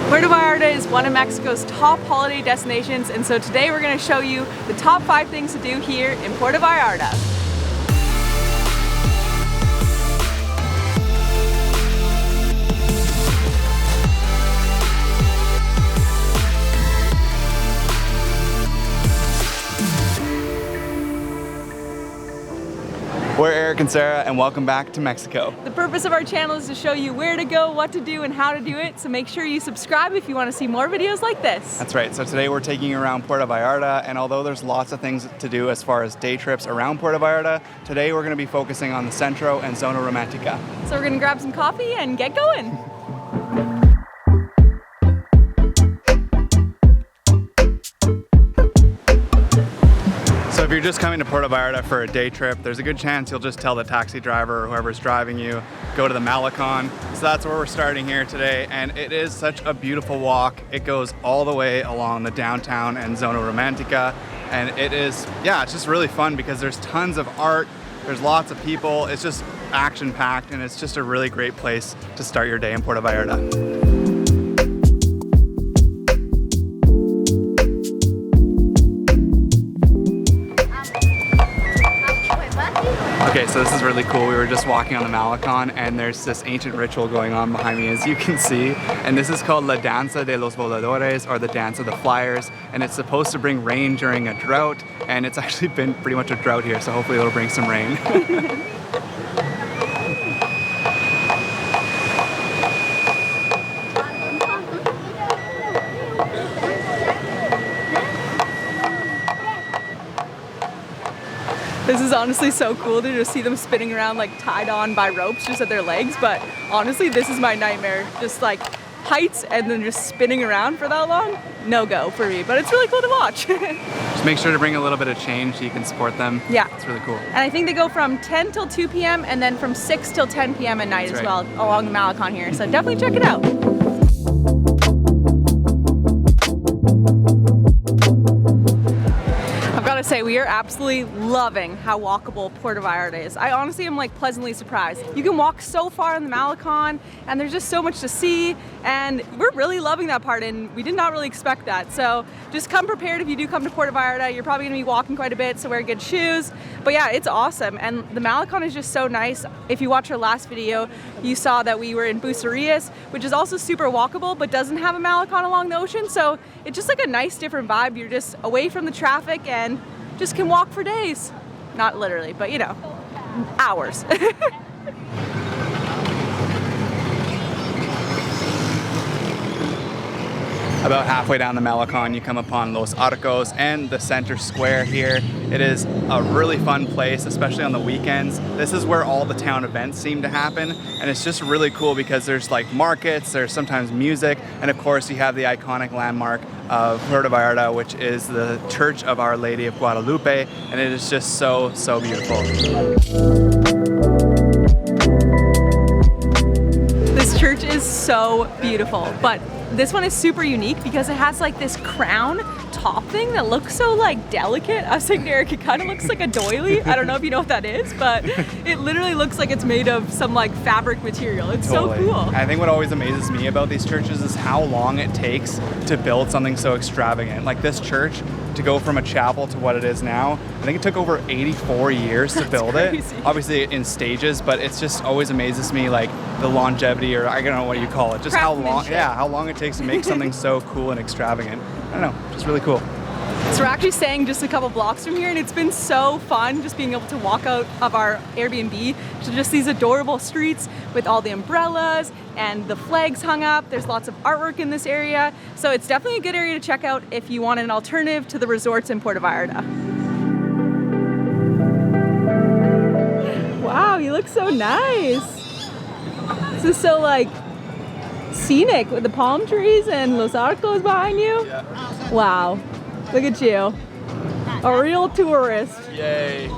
Puerto Vallarta is one of Mexico's top holiday destinations, and so today we're going to show you the top 5 things to do here in Puerto Vallarta. We're Eric and Sarah, and welcome back to Mexico. The purpose of our channel is to show you where to go, what to do, and how to do it, so make sure you subscribe if you want to see more videos like this. That's right, so today we're taking you around Puerto Vallarta, and although there's lots of things to do as far as day trips around Puerto Vallarta, today we're going to be focusing on the Centro and Zona Romantica. So we're going to grab some coffee and get going. So if you're just coming to Puerto Vallarta for a day trip, there's a good chance you'll just tell the taxi driver or whoever's driving you, go to the Malecon. So that's where we're starting here today, and it is such a beautiful walk. It goes all the way along the downtown and Zona Romantica, and it is, it's just really fun because there's tons of art, there's lots of people, it's just action-packed, and it's just a really great place to start your day in Puerto Vallarta. Okay, so this is really cool. We were just walking on the Malecon, and there's this ancient ritual going on behind me, as you can see. And this is called La Danza de los Voladores, or the Dance of the Flyers. And it's supposed to bring rain during a drought, and it's actually been pretty much a drought here, so hopefully it'll bring some rain. This is honestly so cool to just see them spinning around like tied on by ropes just at their legs, but honestly this is my nightmare. Just like heights and then just spinning around for that long, no go for me, but it's really cool to watch. Just make sure to bring a little bit of change so you can support them. Yeah. It's really cool. And I think they go from 10 till 2 p.m. and then from 6 till 10 p.m. at night as well along the Malecon here, so definitely check it out. Say we are absolutely loving how walkable Puerto Vallarta is. I honestly am like pleasantly surprised. You can walk so far on the Malecon and there's just so much to see, and we're really loving that part, and we did not really expect that. So just come prepared if you do come to Puerto Vallarta. You're probably gonna be walking quite a bit, so wear good shoes. But yeah, it's awesome, and the Malecon is just so nice. If you watch our last video, you saw that we were in Bucerías, which is also super walkable but doesn't have a Malecon along the ocean, so it's just like a nice different vibe. You're just away from the traffic and just can walk for days. Not literally, but you know, hours. About halfway down the Malecon, you come upon Los Arcos and the center square here. It is a really fun place, especially on the weekends. This is where all the town events seem to happen, and it's just really cool because there's like markets, there's sometimes music, and of course you have the iconic landmark of Puerto Vallarta, which is the Church of Our Lady of Guadalupe, and it is just so, so beautiful. This church is so beautiful, but this one is super unique because it has like this crown top thing that looks so like delicate. I was saying to Eric, it kind of looks like a doily. I don't know if you know what that is, but it literally looks like it's made of some like fabric material. It's Totally. So cool. I think what always amazes me about these churches is how long it takes to build something so extravagant. Like this church, to go from a chapel to what it is now, I think it took over 84 years to build crazy. it. Obviously in stages, but it's just always amazes me, like the longevity, or I don't know what you call it, just how long it takes to make something so cool and extravagant. I don't know, just really cool. So we're actually staying just a couple blocks from here, and it's been so fun just being able to walk out of our Airbnb to just these adorable streets with all the umbrellas and the flags hung up. There's lots of artwork in this area, so it's definitely a good area to check out if you want an alternative to the resorts in Puerto Vallarta. Wow, you look so nice. This is so like scenic with the palm trees and Los Arcos behind you. Yeah. Wow. Look at you, a real tourist. Yay.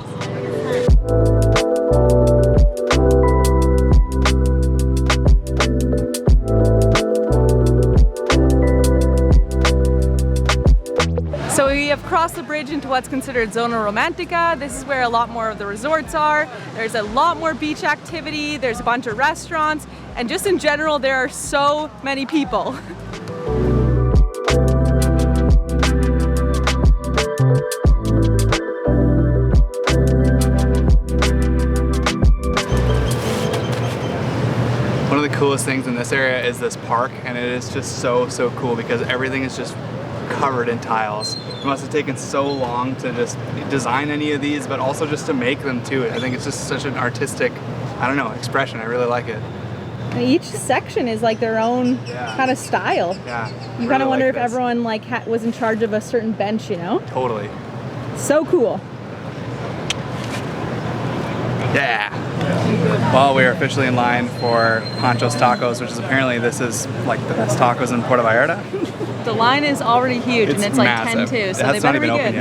So we have crossed the bridge into what's considered Zona Romantica. This is where a lot more of the resorts are. There's a lot more beach activity. There's a bunch of restaurants, and just in general, there are so many people. coolest things in this area is this park, and it is just so cool because everything is just covered in tiles. It must have taken so long to just design any of these, but also just to make them too. I think it's just such an artistic, I don't know, expression. I really like it. And each section is like their own kind of style. Yeah. You kind of wonder if everyone like was in charge of a certain bench, you know? Totally. So cool. Yeah. Well, we are officially in line for Pancho's Tacos, which is apparently this is like the best tacos in Puerto Vallarta. The line is already huge, and it's like massive. 10 too, so they better be good.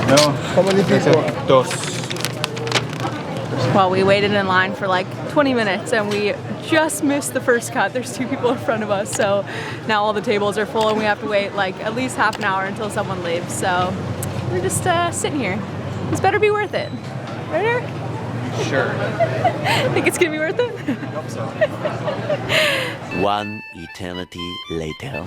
No, how many people? Dos. Well, we waited in line for like 20 minutes and we just missed the first cut. There's 2 people in front of us, so now all the tables are full and we have to wait like at least half an hour until someone leaves. So we're just sitting here. This better be worth it. Right, Eric? Sure. Think it's gonna be worth it? I hope so. One eternity later.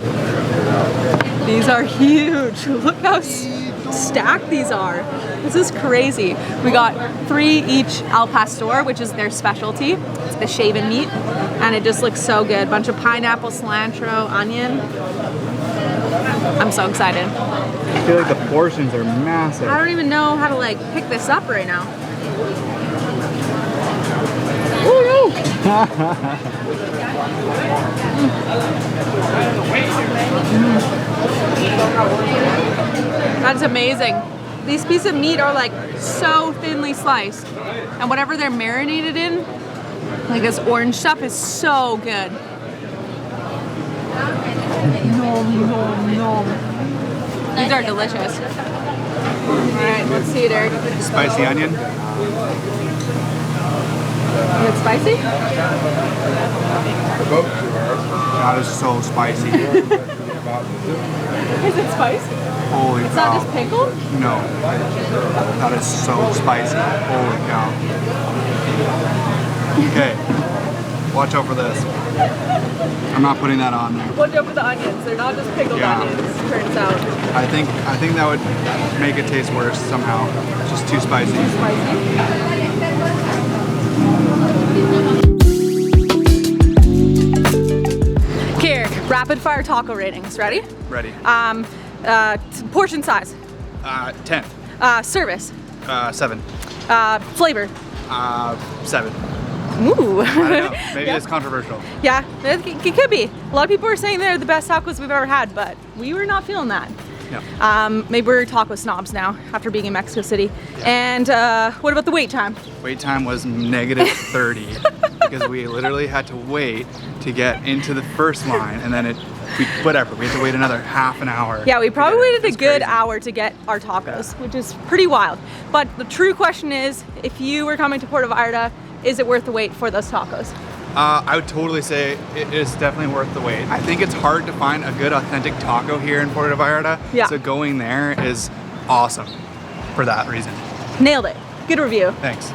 These are huge. Look how stacked these are. This is crazy. We got 3 each al pastor, which is their specialty. It's the shaven meat, and it just looks so good. Bunch of pineapple, cilantro, onion. I'm so excited. I feel like the portions are massive. I don't even know how to like pick this up right now. Oh no! That's amazing. These pieces of meat are like so thinly sliced, and whatever they're marinated in, like this orange stuff, is so good. Nom, nom, nom. These are delicious. Alright, let's see it, Eric. Spicy onion. Is it spicy? That is so spicy. Is it spicy? Holy It's cow. not just pickled? No. That is so spicy. Holy cow. Okay. Watch out for this. I'm not putting that on there. Watch out for the onions. They're not just pickled onions, turns out. I think that would make it taste worse somehow. Just too spicy. Here, rapid fire taco ratings. Ready? Ready. Portion size. 10. Service. 7. Flavor. 7. Ooh. I don't know. Maybe it's controversial. Yeah, it could be. A lot of people are saying they're the best tacos we've ever had, but we were not feeling that. No. Maybe we're taco snobs now after being in Mexico City. And what about the wait time? Wait time was -30 because we literally had to wait to get into the first line, and then we had to wait another half an hour. Yeah, we probably waited a good crazy. hour to get our tacos, which is pretty wild. But the true question is, if you were coming to Puerto Vallarta, is it worth the wait for those tacos? I would totally say it is definitely worth the wait. I think it's hard to find a good authentic taco here in Puerto Vallarta. Yeah. So going there is awesome for that reason. Nailed it. Good review. Thanks.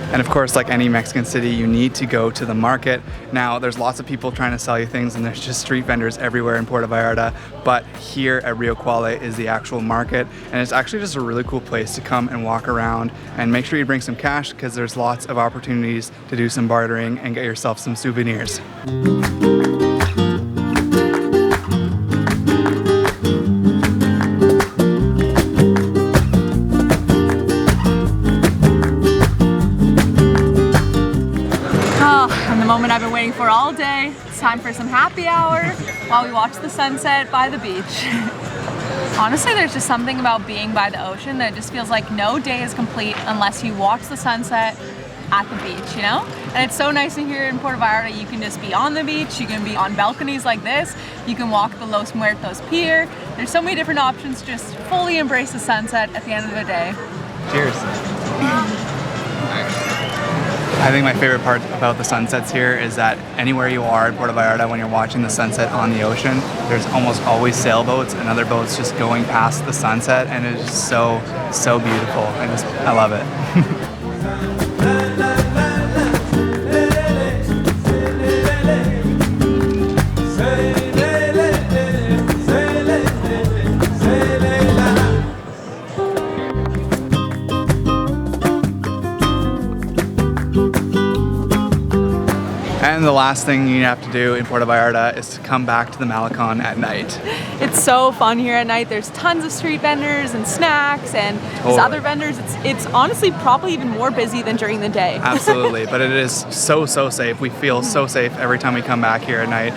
And of course, like any Mexican city, you need to go to the market. Now, there's lots of people trying to sell you things, and there's just street vendors everywhere in Puerto Vallarta. But here at Rio Cuele is the actual market, and it's actually just a really cool place to come and walk around. And make sure you bring some cash, because there's lots of opportunities to do some bartering and get yourself some souvenirs. Moment I've been waiting for all day. It's time for some happy hour while we watch the sunset by the beach. Honestly, there's just something about being by the ocean that just feels like no day is complete unless you watch the sunset at the beach, you know? And it's so nice in here in Puerto Vallarta. You can just be on the beach, you can be on balconies like this, you can walk the Los Muertos Pier. There's so many different options to just fully embrace the sunset at the end of the day. Cheers. I think my favorite part about the sunsets here is that anywhere you are in Puerto Vallarta, when you're watching the sunset on the ocean, there's almost always sailboats and other boats just going past the sunset, and it's just so beautiful. I love it. And the last thing you have to do in Puerto Vallarta is to come back to the Malecon at night. It's so fun here at night. There's tons of street vendors and snacks and there's other vendors. It's honestly probably even more busy than during the day. Absolutely, but it is so safe. We feel so safe every time we come back here at night.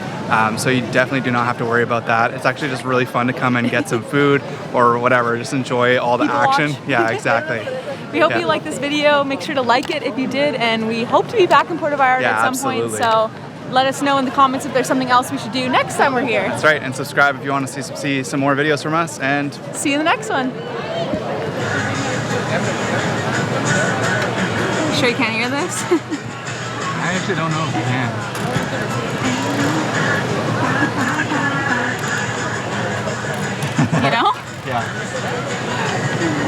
So you definitely do not have to worry about that. It's actually just really fun to come and get some food or whatever. Just enjoy all the People action. watch. Yeah, exactly. We hope you like this video. Make sure to like it if you did, and we hope to be back in Puerto Vallarta at some point. So let us know in the comments if there's something else we should do next time we're here. That's right, and subscribe if you want to see some more videos from us, and see you in the next one. Sure you can't hear this? I actually don't know if you can. You know? Yeah.